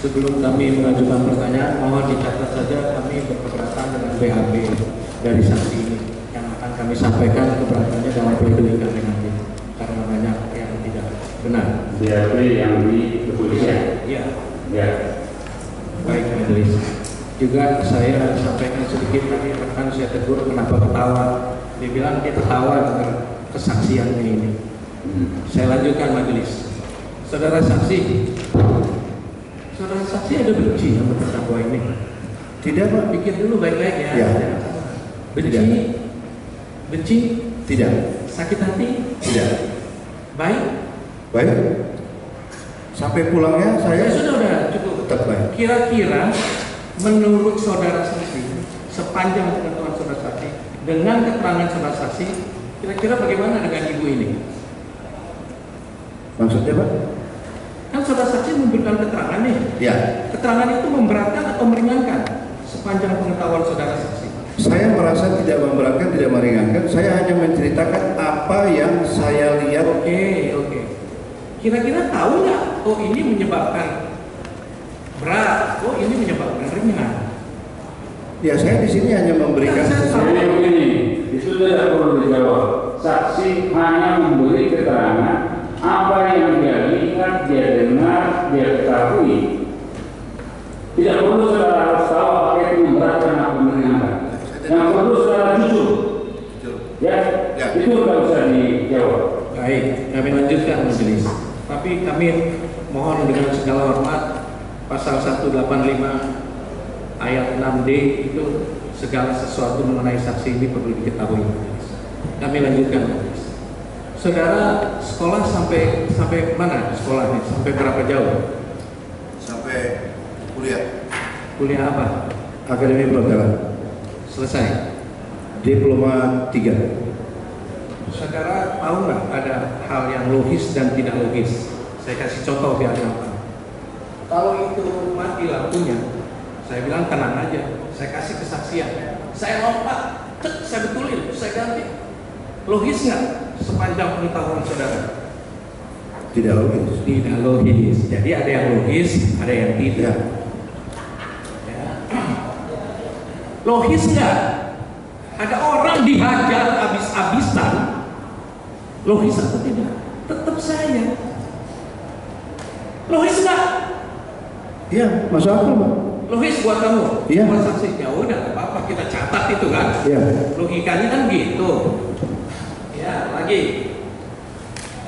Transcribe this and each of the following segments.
Sebelum kami mengajukan pertanyaan, mohon dicatat saja kami berkeberatan dengan BAP dari saksi ini yang akan kami sampaikan keberatannya dalam pledoi kami nanti karena banyak yang tidak benar. BAP yang di kepolisian. Iya. Ya. Baik, majelis. Juga saya sampaikan sedikit tadi rekan saya tegur kenapa ketawa. Dia bilang dia ketawa dengan kesaksiannya ini. Saya lanjutkan majelis. Saudara saksi ada benci sama terdakwa ini? Tidak, Pak. Pikir dulu baik-baik ya. Ya. Benci? Tidak. Benci? Tidak. Sakit hati? Tidak. Baik? Baik. Sampai pulangnya saya Sudah cukup. tetap baik. Kira-kira menurut saudara saksi, sepanjang pengetahuan saudara saksi, dengan keterangan saudara saksi, kira-kira bagaimana dengan ibu ini? Maksudnya, Pak? Kan saudara saksi memberikan keterangan nih. Ya. Keterangan itu memberatkan atau meringankan sepanjang pengetahuan saudara saksi? Saya merasa tidak memberatkan, tidak meringankan. Saya hanya menceritakan apa yang saya lihat. Oke. Kira-kira tahu nggak? Oh, ini menyebabkan berat. Oh, ini menyebabkan ringan. Ya, saya di sini hanya memberikan Jadi begini, itu tidak perlu dijawab. Saksi hanya memberi keterangan apa yang dia lihat, dia dengar, dia ketahui. Tidak perlu saudara harus tahu apa itu memberatkan atau meringankan. Yang perlu saudara jujur. Ya. Itu nggak usah dijawab. Baik, kami lanjutkan majelis. Tapi kami mohon dengan segala hormat pasal 185 ayat 6D itu segala sesuatu mengenai saksi ini perlu diketahui. Kami lanjutkan. Saudara sekolah sampai mana sekolahnya? Sampai berapa jauh? sampai kuliah. Kuliah apa? Akademi Kedokteran. Selesai. Diploma 3. Saudara tahu nggak ada hal yang logis dan tidak logis? Saya kasih contoh biar gampang. Kalau itu mati lampunya, saya bilang tenang aja. Saya kasih kesaksian. Saya lompat, saya betulin, saya ganti. Logis nggak sepanjang pengetahuan saudara? Tidak logis. Tidak logis. Jadi ada yang logis, ada yang tidak. Ya. Logis nggak? Ada orang dihajar habis-habisan. Logis atau tidak? Tetap saya. Logis nggak? Iya, masuk akal, Pak. Logis buat kamu? Iya. Buat saksi? Ya udah, nggak apa-apa, kita catat itu kan. Iya. Logikanya kan gitu. Ya, lagi.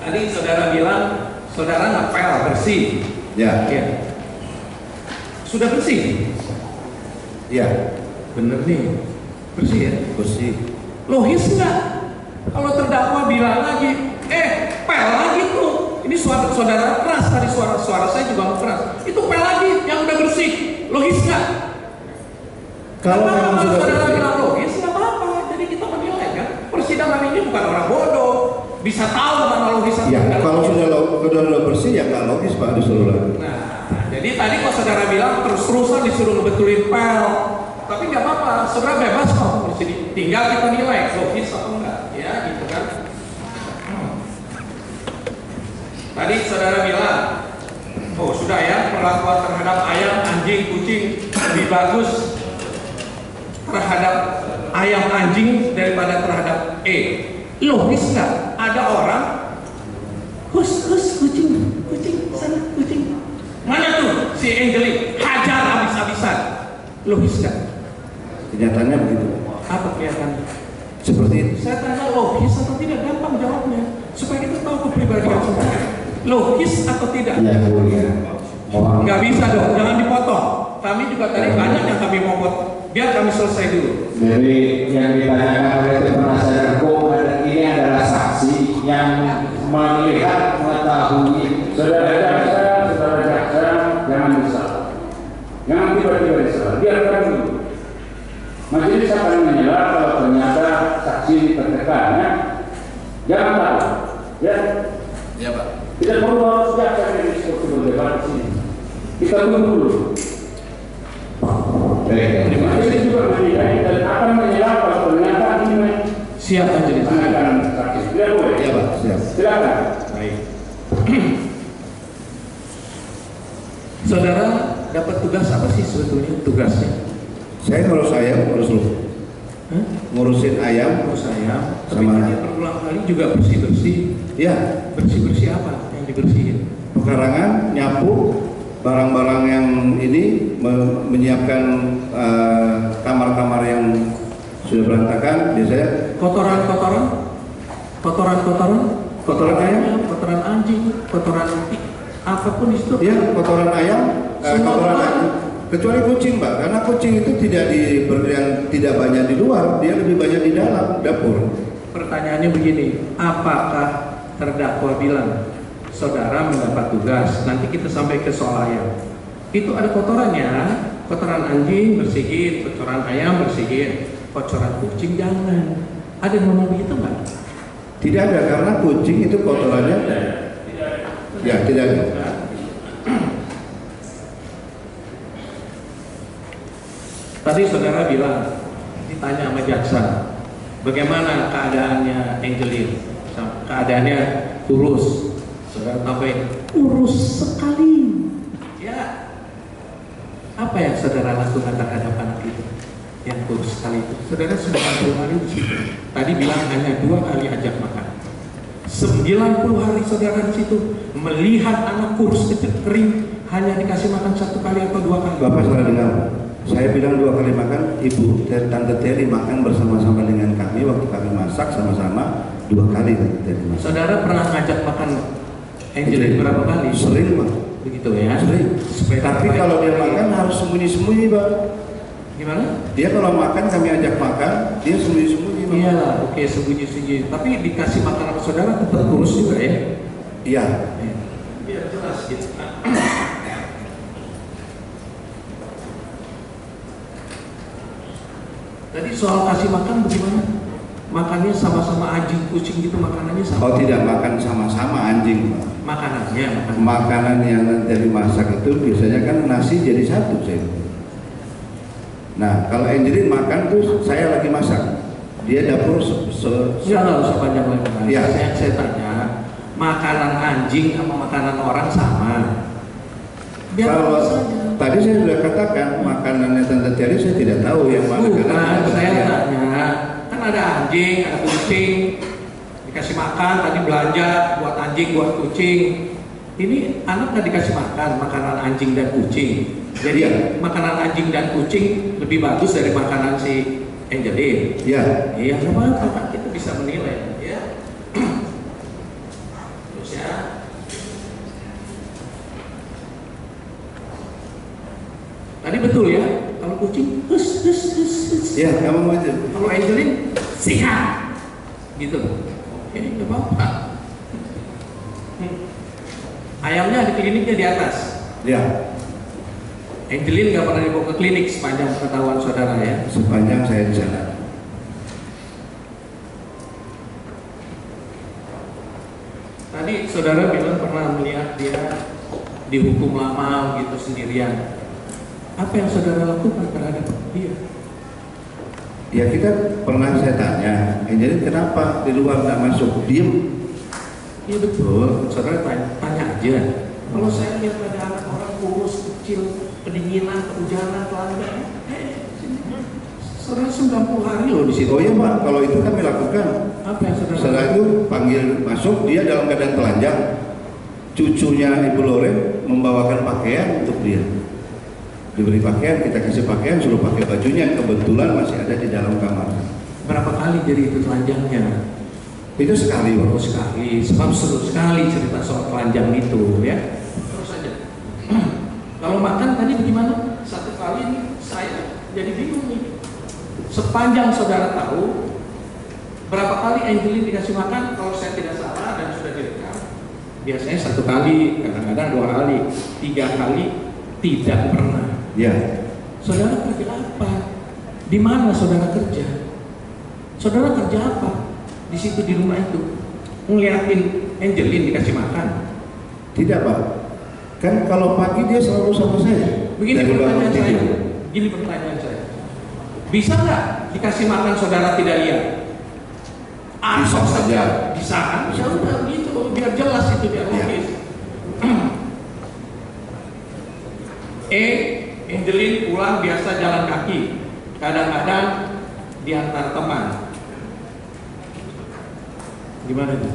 Tadi saudara bilang saudara ngepel bersih. Ya. Ya. Sudah bersih? Ya. Bener nih, bersih ya? Bersih. Logis nggak? Kalau terdakwa bilang lagi, pel lagi tuh. Ini suara saudara keras, tadi suara saya juga keras. Itu pel lagi yang udah bersih. Logis nggak? Kalau memang sudah saudara bersih, bilang logis, nggak apa-apa. Jadi kita menilai kan. Persidangan ini bukan orang bodoh. Bisa tahu mana logis atau ya tidak kalau logis. sudah bersih ya nggak logis, Pak, disuruh lagi. Nah, jadi tadi kok saudara bilang terus-terusan disuruh ngebetulin pel. Tapi nggak apa-apa, saudara bebas kok di sini. Tinggal kita nilai logis atau enggak, ya gitu kan. Tadi saudara bilang, oh sudah ya, perlakuan terhadap ayam, anjing, kucing lebih bagus terhadap ayam, anjing daripada terhadap logis nggak? Ada orang kucing sana, kucing mana tuh si Angelic hajar habis-habisan. Logis nggak? Kenyataannya begitu. Apa kelihatan? Seperti itu. Saya tanya logis atau tidak, gampang jawabnya supaya kita tahu kepribadian saudara. Logis atau tidak? Ya, ya. Nggak bisa dong, jangan dipotong. Kami juga tadi banyak yang kami mau potong. Biar kami selesai dulu. Jadi yang ditanyakan oleh tim penasihat hukum ini adalah saksi yang melihat, mengetahui. Saudara jaksa, jangan disalah. Jangan tiba-tiba disalah. Biarkan dulu. Majelis akan menyela kalau ternyata saksi tertekan, ya. Jangan tahu, ya. Ya, Pak. Tidak perlu harus jaksa yang diskusi berdebat di sini. Kita tunggu dulu. Majelis juga menilai dan akan menyela kalau ternyata ini Siap majelis. akan saksi. Tidak boleh. Ya, Pak. Siap. Silakan. Baik. Saudara, dapat tugas apa sih sebetulnya tugasnya? Saya ngurus ayam, ngurus lu. Hah? Ngurusin ayam, Ngurus ayam. Tapi Sama- dia berulang kali juga bersih-bersih. ya, Bersih-bersih apa yang dibersihin? pekarangan, nyapu, barang-barang yang ini menyiapkan kamar-kamar yang sudah berantakan. Biasanya Kotoran-kotoran? Kotoran ayam, kotoran anjing, kotoran apapun di situ. ya kotoran ayam, Semua kotoran kotoran. ayam. Kecuali kucing, Pak, karena kucing itu tidak banyak di luar, dia lebih banyak di dalam dapur. Pertanyaannya begini, apakah terdakwa bilang saudara mendapat tugas, nanti kita sampai ke soal ayam, itu ada kotorannya, kotoran anjing bersihin, kotoran ayam bersihin, kotoran kucing jangan. Ada yang ngomong begitu nggak? Tidak ada, karena kucing itu kotorannya ya tidak ada. Tadi saudara bilang, ditanya sama jaksa, bagaimana keadaannya Angelin? Keadaannya kurus. Saudara sampai kurus sekali. Ya, apa yang saudara lakukan terhadap anak itu yang kurus sekali itu? Saudara sudah 40 hari di situ. Tadi bilang hanya 2 kali ajak makan. 90 hari saudara di situ melihat anak kurus kering hanya dikasih makan 1 kali atau 2 kali. Bapak salah dengar. Saya bilang 2 kali makan, Ibu Tante Terry makan bersama-sama dengan kami waktu kami masak sama-sama 2 kali Tante Terry masak. Saudara pernah ngajak makan Angelin berapa kali? Sering, Pak. Begitu ya. Sering. Tapi kalau dia makan harus sembunyi-sembunyi, Pak. Gimana? Dia kalau makan kami ajak makan, dia sembunyi-sembunyi, Pak. Iyalah, oke sembunyi-sembunyi. Tapi dikasih makan sama saudara tetap kurus juga ya. Iya. Biar jelas gitu. Tadi soal kasih makan bagaimana? Makannya sama-sama anjing kucing gitu, makanannya sama. Oh, tidak makan sama-sama anjing, Pak. Makanannya, Makanan yang dari masak itu biasanya kan nasi jadi satu, saya. Nah, kalau Angelin makan tuh saya lagi masak. Dia dapur nggak usah panjang lebar. Ya. Saya tanya, makanan anjing sama makanan orang sama? Biar Kalau tahu saja. tadi saya sudah katakan makanannya Tante Terry saya tidak tahu yang mana. Bukan, saya Ya. tanya, kan ada anjing, ada kucing, dikasih makan, tadi belanja buat anjing, buat kucing. Ini anak nggak dikasih makan, makanan anjing dan kucing. Jadi Iya. makanan anjing dan kucing lebih bagus dari makanan si Angelin. Ya. Iya, nggak apa-apa, kita bisa menilai. Ya. Terus ya. Tadi betul ya, kalau kucing, hus. Ya, kamu aja. Kalau Angelin, sihat. Gitu. Oke, nggak apa-apa. Ayamnya di kliniknya di atas. Ya, Angelin nggak pernah dibawa ke klinik sepanjang pengetahuan saudara ya. sepanjang saya di sana. Tadi saudara bilang pernah melihat dia dihukum lama gitu sendirian. Apa yang saudara lakukan terhadap dia? Ya kita pernah saya tanya, Angelin kenapa di luar nggak masuk? Diem. Iya betul, saudara tanya aja. Kalau saya lihat ada anak orang kurus, kecil, kedinginan, kehujanan, telanjang, saudara 90 hari loh di situ. Oh iya Pak, kalau itu kami lakukan. Apa yang saudara Setelah itu panggil masuk, dia dalam keadaan telanjang. Cucunya Ibu Loren membawakan pakaian untuk dia. Diberi pakaian, kita kasih pakaian, suruh pakai bajunya. Kebetulan masih ada di dalam kamar. Berapa kali jadi itu telanjangnya? Itu sekali, Oh Pak. sekali, sebab seru sekali cerita soal telanjang itu ya. Terus saja. Kalau makan tadi bagaimana? 1 kali nih saya jadi bingung nih. Sepanjang saudara tahu berapa kali Angelin dikasih makan? Kalau saya tidak salah dan sudah direkam, biasanya 1 kali, kadang-kadang 2 kali, 3 kali tidak pernah. Ya, Saudara kerja apa? Di mana saudara kerja? Saudara kerja apa? Di situ di rumah itu ngeliatin Angelin dikasih makan. tidak Pak. Kan kalau pagi dia selalu sama saya. Begini Dari bangun pertanyaan saya. tidur. Gini pertanyaan saya. Bisa nggak dikasih makan saudara tidak lihat? Bisa saja. Bisa kan? Ya udah gitu, biar jelas itu biar Iya. logis. Angelin pulang biasa jalan kaki, kadang-kadang diantar teman. Gimana tuh?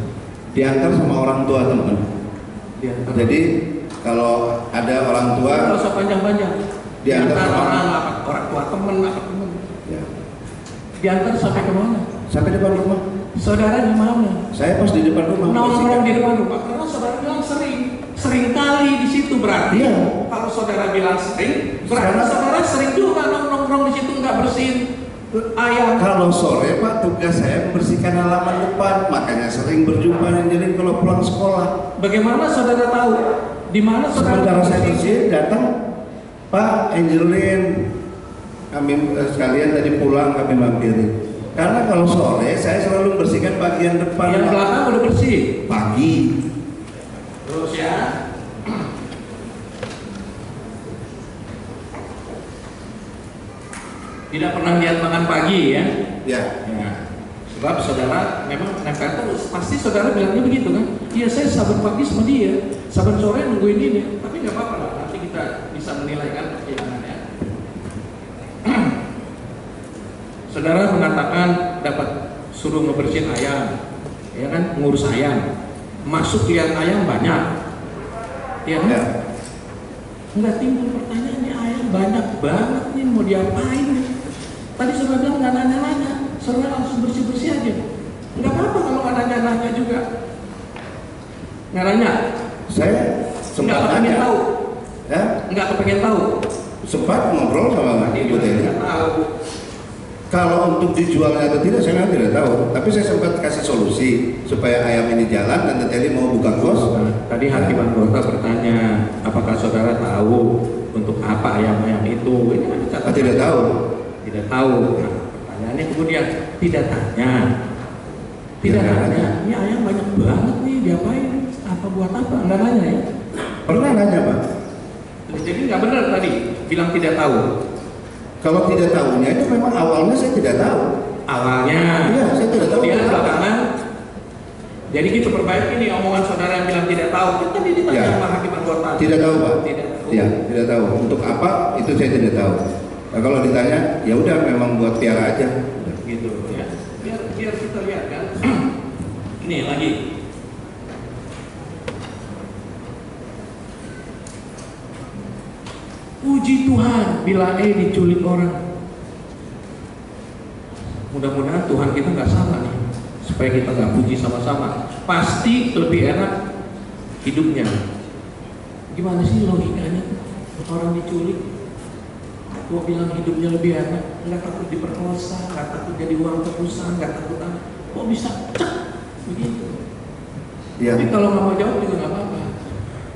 Diantar sama orang tua teman. Diantar. Jadi kalau ada orang tua, nggak usah panjang-panjang. Diantar Diantar sama orang tua temen, apa temen. ya, Diantar sampai ke mana? sampai depan rumah. Saudara di mana? Saya pas di depan rumah. Nongkrong di depan rumah. Karena saudara bilang sering kali di situ berarti. Iya. Kalau saudara bilang sering, berarti Sekarang- saudara sering juga nongkrong di situ nggak bersihin ayam. Kalau sore Pak, tugas saya membersihkan halaman depan, makanya sering berjumpa Angelin kalau pulang sekolah. Bagaimana saudara tahu di mana saudara? Sementara saya bersih, datang Pak Angelin, kami sekalian tadi pulang kami mampiri. Karena kalau sore saya selalu membersihkan bagian depan. Yang Pak. belakang udah bersih. Pagi. Terus ya. Tidak pernah lihat makan pagi ya. Ya. Ya. Sebab saudara memang nempel terus. Pasti saudara bilangnya begitu kan? Iya, saya saban pagi sama dia, saban sore nungguin ini. Tapi nggak apa-apa lah. Nanti kita bisa menilai kan perjalanannya. Saudara mengatakan dapat suruh ngebersihin ayam, ya kan, ngurus ayam. Masuk lihat ayam banyak, ya kan? Ya. Nggak timbul pertanyaan, ini ayam banyak banget nih, mau diapain nih? Tadi saudara bilang nggak nanya-nanya, saudara langsung bersih-bersih aja. Nggak apa-apa kalau nggak nanya-nanya juga. Nggak nanya, Saya nggak sempat kepengen nanya. tahu, Ya, nggak kepengen tahu. sempat ngobrol sama Ibu Teli. Nggak tahu. Kalau untuk dijualnya atau tidak, saya memang tidak tahu. Tapi saya sempat kasih solusi supaya ayam ini jalan dan Teli mau buka kos. Tadi hakim anggota bertanya, apakah saudara tahu untuk apa ayam-ayam itu? Ini kan catatan. Tidak tahu. Tidak tahu. Nah, pertanyaannya kemudian tidak tanya. Tidak Ya, tanya. Ini ayam banyak banget nih, diapain? Apa buat apa? Enggak nanya ya. Pernah nanya Pak. Jadi nggak benar tadi bilang tidak tahu. Kalau tidak tahunya itu memang awalnya saya tidak tahu. Awalnya. Iya, saya tidak tahu. Kemudian belakangan. Jadi kita perbaiki nih omongan saudara yang bilang tidak tahu. Kan tadi ditanya Ya. sama hakim anggota. Tidak tahu Pak. Tidak tahu. Ya, tidak tahu. Untuk apa itu saya tidak tahu. Nah, kalau ditanya, ya udah memang buat piara aja. Udah. Gitu ya. Biar kita lihat kan. Ini lagi. Puji Tuhan bila diculik orang. Mudah-mudahan Tuhan kita nggak salah nih, supaya kita nggak puji sama-sama. Pasti lebih enak hidupnya. Gimana sih logikanya? Orang diculik, gua bilang hidupnya lebih enak, nggak takut diperkosa, nggak takut jadi uang tebusan, nggak takut apa. Kok bisa cek begitu? Ya, Tapi kalau nggak mau jawab juga nggak apa-apa.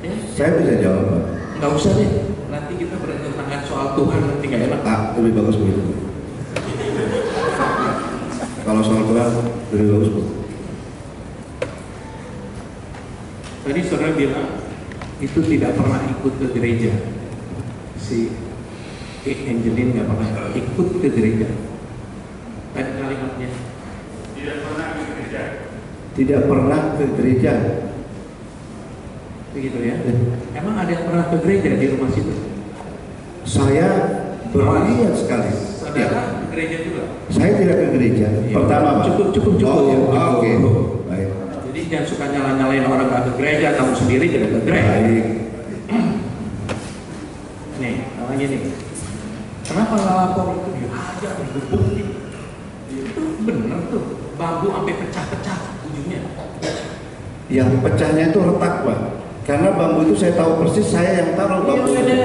Ya, saya bisa jawab Pak. nggak usah deh. Nanti kita bertentangan soal Tuhan, nanti nggak enak. Lebih bagus begitu. Kalau soal Tuhan lebih bagus Bu. Tadi saudara bilang itu tidak pernah ikut ke gereja. Si Angelin nggak pernah ikut ke gereja. Tadi kalimatnya Tidak pernah ke gereja. Tidak pernah ke gereja. begitu ya. Emang ada yang pernah ke gereja di rumah situ? Saya berlihat sekali. Saudara Ya. ke gereja juga? Saya tidak ke gereja. Iya. Pertama Pak. Cukup. Oh, ya. Cukup. Oke. Baik. Jadi jangan suka nyalain orang nggak ke gereja, kamu sendiri tidak ke gereja. Baik. Nih, lagi nih. Kenapa nggak lapor itu dihajar, digebuk? Itu bener tuh, bambu sampai pecah-pecah ujungnya. Yang pecahnya itu retak Pak. Karena bambu itu saya tahu persis, saya yang taruh Iya bambu. udah deh.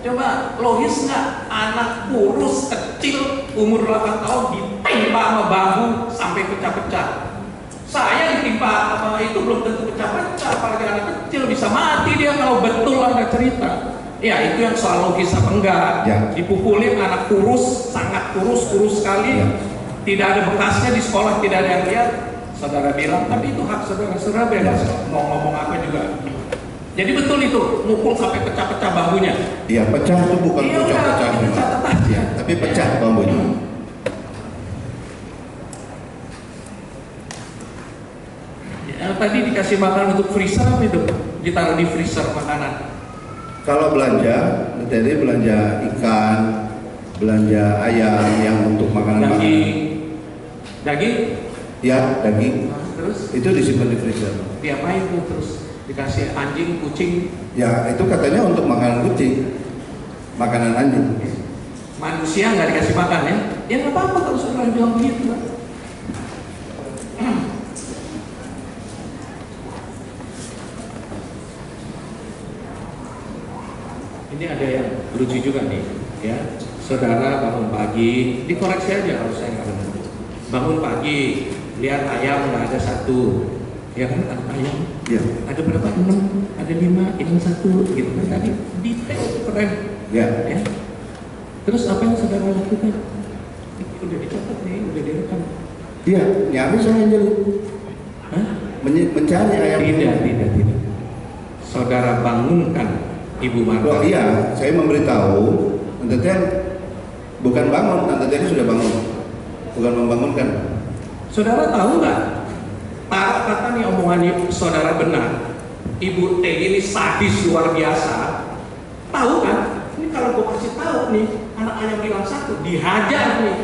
Coba logis nggak anak kurus kecil umur 8 tahun ditimpa sama bambu sampai pecah-pecah. Saya ditimpa apa itu belum tentu pecah-pecah, apalagi anak kecil bisa mati dia kalau betul ada cerita. Ya itu yang soal logis apa enggak. Ya. Dipukulin anak kurus, sangat kurus sekali. Ya. Tidak ada bekasnya di sekolah, tidak ada yang lihat. Saudara bilang, tapi itu hak saudara bebas mau ngomong apa juga. Jadi betul itu, mukul sampai pecah-pecah bambunya. Iya, pecah itu bukan Iya, pecah-pecah. udah, itu catatan. Ya, tapi pecah bambunya. Yang tadi dikasih makan untuk freezer apa itu? Ditaruh di freezer makanan. Kalau belanja, tadi belanja ikan, belanja ayam yang untuk makanan daging, ya daging, nah, terus itu disimpan di freezer. diapain tuh terus? Dikasih anjing, kucing? Ya itu katanya untuk makanan kucing, makanan anjing. Manusia nggak dikasih makan ya? Ya nggak apa-apa kalau saudara bilang begitu. Ini ada yang lucu juga nih, ya. Saudara bangun pagi, dikoreksi aja kalau saya nggak benar. Bangun pagi, lihat ayam nggak ada satu, ya kan? Ada ayam, Ya. ada berapa? 6, ada 5, hilang 1, gitu kan? Tadi detail keren, Ya. ya. Terus apa yang saudara lakukan? Udah dicatat nih, udah direkam. Iya, nyari saya Angel. Hah? Mencari ayam. Tidak. Saudara bangunkan Ibu Marta. Oh iya, saya memberitahu, Tante Ten bukan bangun, Tante Ten sudah bangun, bukan membangunkan. Saudara tahu nggak? Taruh kata nih omongan saudara benar. Ibu T ini sadis luar biasa. Tahu kan? Ini kalau gue kasih tahu nih, anak ayam hilang 1 dihajar nih.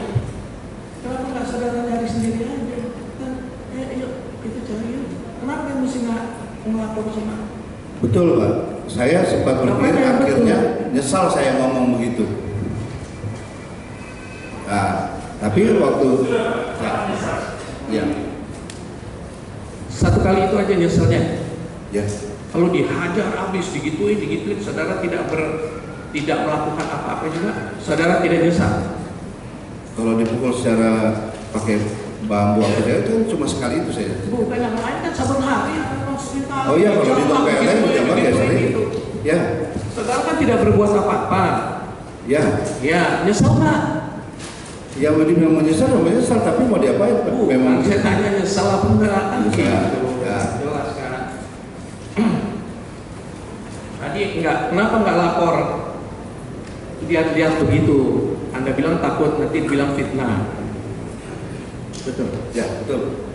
Kenapa nggak saudara cari sendiri aja? Kan, ayo kita cari aja. Kenapa yang mesti nggak ngelapor sama? Betul Pak, saya sempat berpikir, akhirnya nyesal saya ngomong begitu. Nah, tapi waktu ya. Satu kali itu aja nyeselnya. Ya. Kalau dihajar habis, digituin, saudara tidak melakukan apa-apa juga, saudara tidak nyesal. Kalau dipukul secara pakai bambu apa saja itu cuma sekali itu saya. Bukan yang lain kan saban hari. Oh iya, kalau di tempat yang lain menjambak ya sering. Ya. Saudara kan tidak berbuat apa-apa. Ya. Ya, nyesel nggak? Ya mau dibilang menyesal, tapi mau diapain? Memang saya tanya nyesel apa enggak kan gitu. Ya. Jelas kan. Tadi kenapa nggak lapor? Lihat begitu. Anda bilang takut nanti bilang fitnah. Betul. Ya, betul.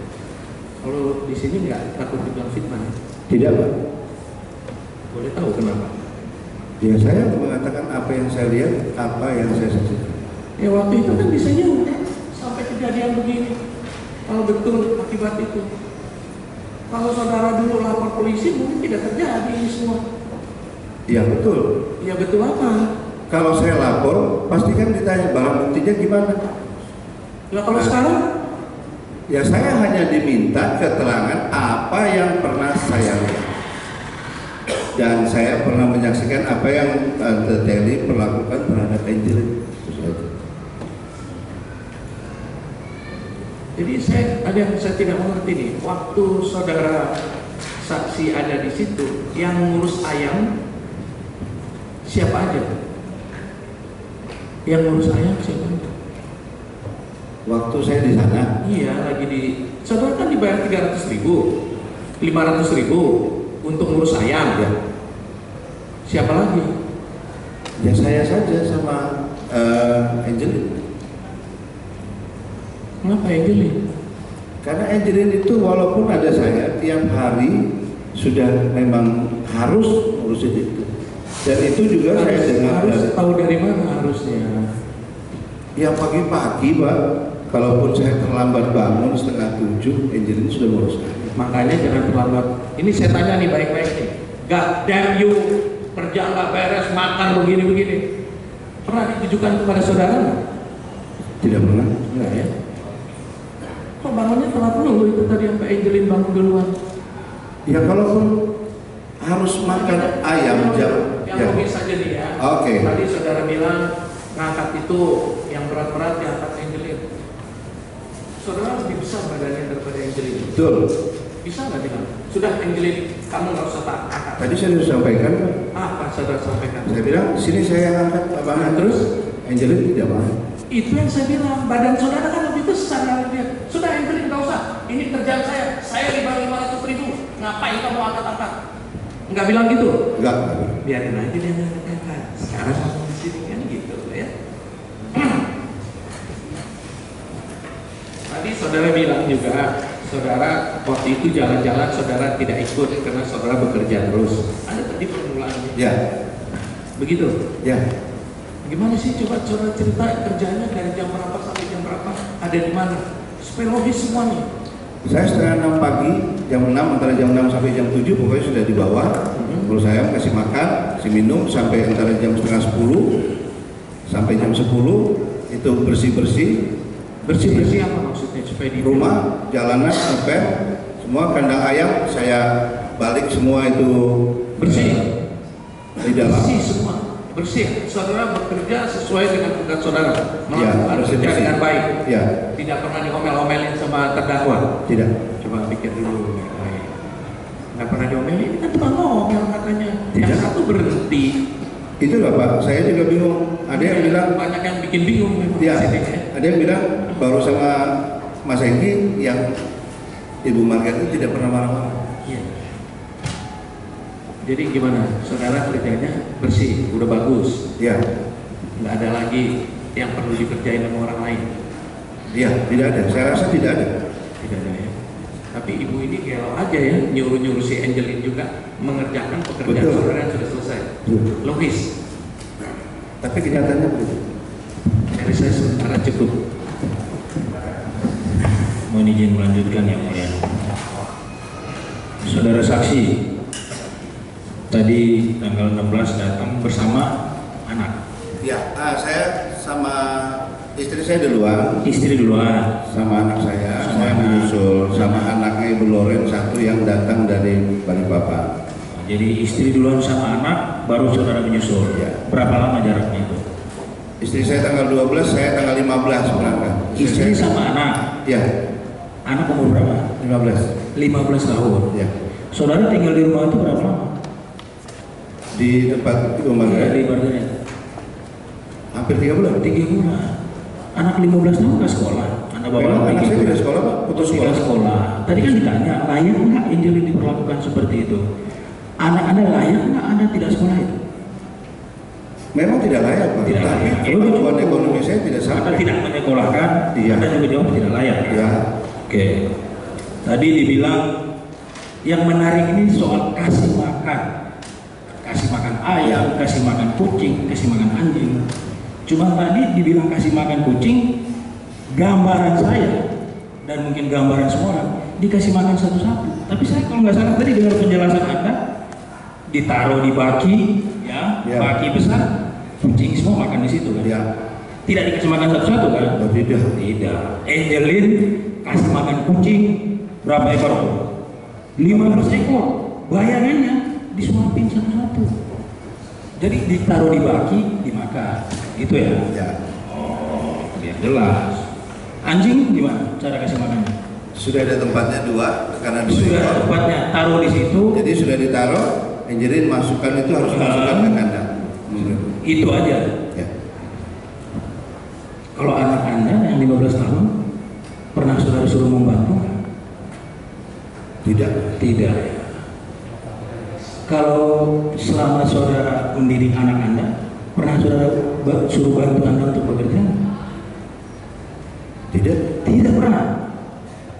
Kalau di sini nggak takut dibilang fitnah. Tidak, Pak. Boleh tahu kenapa? Ya saya mengatakan apa yang saya lihat, apa yang saya saksikan. Ya waktu itu kan bisa juga sampai kejadian begini. Kalau betul akibat itu. Kalau saudara dulu lapor polisi mungkin tidak terjadi ini semua. Ya betul. Ya betul apa? Kalau saya lapor, pasti kan ditanya barang buktinya gimana. Nah kalau sekarang? Ya saya hanya diminta keterangan apa yang pernah saya lihat. Dan saya pernah menyaksikan apa yang Tante Teli perlakukan terhadap Angelin. Jadi ada yang saya tidak mengerti nih. Waktu saudara saksi ada di situ, yang ngurus ayam siapa aja? Yang ngurus ayam siapa aja? Waktu saya di sana. Iya, saudara kan dibayar 300.000, 500.000 untuk ngurus ayam ya. Siapa lagi? Ya saya saja sama Angelin. Kenapa Angelin? Karena Angelin itu walaupun ada saya tiap hari sudah memang harus ngurusin itu. Dan itu juga saya dengar harus tahu dari mana harusnya. Ya pagi-pagi Pak, kalaupun saya terlambat bangun 6:30, Angelin sudah ngurus. Makanya jangan terlambat. Ini saya tanya nih baik-baik nih. God damn you, kerja nggak beres, makan begini-begini. Pernah ditujukan kepada saudara nggak? Tidak pernah. Enggak ya. Kok bangunnya telat dulu itu tadi sampai Angelin bangun duluan? Ya kalaupun harus makan ayam jam. Yang Ya. logis saja nih ya. Oke. Tadi saudara bilang ngangkat itu yang berat-berat diangkat Angelin. Saudara lebih besar badannya daripada Angelin. Betul. Bisa nggak bilang? Sudah Angelin, kamu nggak usah angkat. Tadi saya sudah sampaikan. Apa saudara sampaikan? Saya bilang sini saya yang angkat Pak Bang. Terus Angelin tidak mau. itu yang saya bilang, badan saudara kan lebih besar dari dia. Sudah Angelin nggak usah. Ini kerjaan saya dibayar 500.000. Ngapain kamu angkat-angkat? Nggak bilang gitu? Enggak. Biarin aja dia ngangkat-ngangkat. Sekarang kamu di sini kan gitu ya. Tadi saudara bilang juga, saudara waktu itu jalan-jalan saudara tidak ikut karena saudara bekerja terus. Ada tadi permulaannya. Ya. Begitu? Ya, Gimana sih coba cerita kerjanya dari jam berapa sampai jam berapa, ada di mana? Supaya logis semua nih. saya setengah 6 pagi, jam 6, antara jam 6 sampai jam 7 pokoknya sudah di bawah. Terus saya kasih makan, kasih minum sampai antara jam setengah 10 sampai jam 10 itu bersih-bersih. Bersih-bersih apa maksudnya supaya di Rumah, jalanan, ngepel, semua kandang ayam saya balik semua itu bersih? di dalam. Bersih semua. Bersih. Saudara bekerja sesuai dengan tugas saudara, melakukan bersih, kerja bersih. dengan baik. Ya, Tidak pernah diomel-omelin sama terdakwa. tidak. Coba pikir dulu baik. Nggak pernah diomelin, ini kan tukang ngomel katanya. Yang Tidak. satu berhenti. Itulah Pak, saya juga bingung. Ada yang bilang, banyak yang bikin bingung memang ya, di sini. ada yang bilang baru sama Mas Engki yang Ibu Marga itu tidak pernah marah-marah. Iya. Jadi gimana? Saudara kerjanya bersih, udah bagus. Ya, Nggak ada lagi yang perlu dikerjain sama orang lain. ya, tidak ada. Saya rasa tidak ada. Tidak ada ya. Tapi ibu ini gelo aja ya, nyuruh-nyuruh si Angelin juga mengerjakan pekerjaan Betul. saudara yang sudah selesai. Logis. Tapi kenyataannya begitu. Dari saya sementara cukup. Mohon izin melanjutkan yang mulia. Saudara saksi, tadi tanggal 16 datang bersama anak. Ya, saya sama istri saya duluan, Istri duluan. sama anak saya, Sama saya anak. menyusul, sama anaknya Ibu Loren satu yang datang dari Balikpapan. Jadi istri duluan sama anak, baru saudara menyusul. Ya. Berapa lama jaraknya itu? Istri saya tanggal 12, saya tanggal 15 berangkat. Istri saya, sama anak. Ya, Anak umur berapa? 15. 15 tahun. Ya, Saudara tinggal di rumah itu berapa lama? di tempat Ibu Marga Di Margaret. hampir 3 bulan. 3 bulan. Anak 15 tahun nggak sekolah. Anak bapak Memang anak 3 saya bulan. tidak sekolah Pak, putus Tidak sekolah. sekolah. Tadi kan ditanya, layak nggak Angelin diperlakukan seperti itu? Anak Anda layak nggak Anda tidak sekolah itu? Memang tidak layak Pak, Tidak tapi layak. kemampuan ekonomi saya tidak Anda sampai. tidak menyekolahkan, Iya. Anda juga jawab tidak layak. Ya, Oke. Tadi dibilang yang menarik ini soal kasih makan. Kasih makan ayam, kasih makan kucing, kasih makan anjing. Cuma tadi dibilang kasih makan kucing, gambaran saya dan mungkin gambaran semua orang dikasih makan satu-satu. Tapi saya kalau nggak salah tadi dengar penjelasan Anda, ditaruh di baki, ya, Ya. baki besar, kucing semua makan di situ kan? ya, Tidak dikasih makan satu-satu kan? oh, tidak. Tidak. Angelin kasih makan kucing berapa ekor? 15 ekor. Bayangannya disuapin satu-satu. Jadi ditaruh di baki, dimakan. Itu ya. Ya, Oh, biar jelas. Anjing gimana cara kasih makannya? sudah ada tempatnya dua, karena dua Sudah ekor. tempatnya, taruh di situ. Jadi sudah ditaruh, Angelin masukkan itu harus masukkan ke kandang. Itu aja. Ya. Kalau anak Anda yang 15 tahun pernah saudara suruh membantu nggak? Tidak. Tidak. Kalau selama saudara mendidik anak Anda, pernah saudara suruh bantu Anda untuk bekerja? Tidak. Tidak pernah.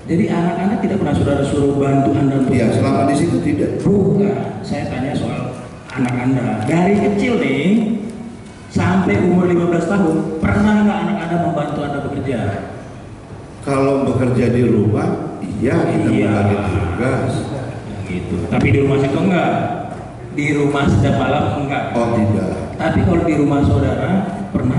Jadi anak Anda tidak pernah saudara suruh bantu Anda untuk Ya, bekerja? selama di situ tidak. Bukan. Saya tanya soal anak Anda. Dari kecil nih, sampai umur 15 tahun, pernah nggak anak Anda membantu Anda bekerja? Kalau bekerja di rumah, iya kita Iya. membagi tugas. Ya, gitu. Tapi di rumah situ enggak. Di rumah setiap malam enggak. Oh tidak. Tapi kalau di rumah saudara pernah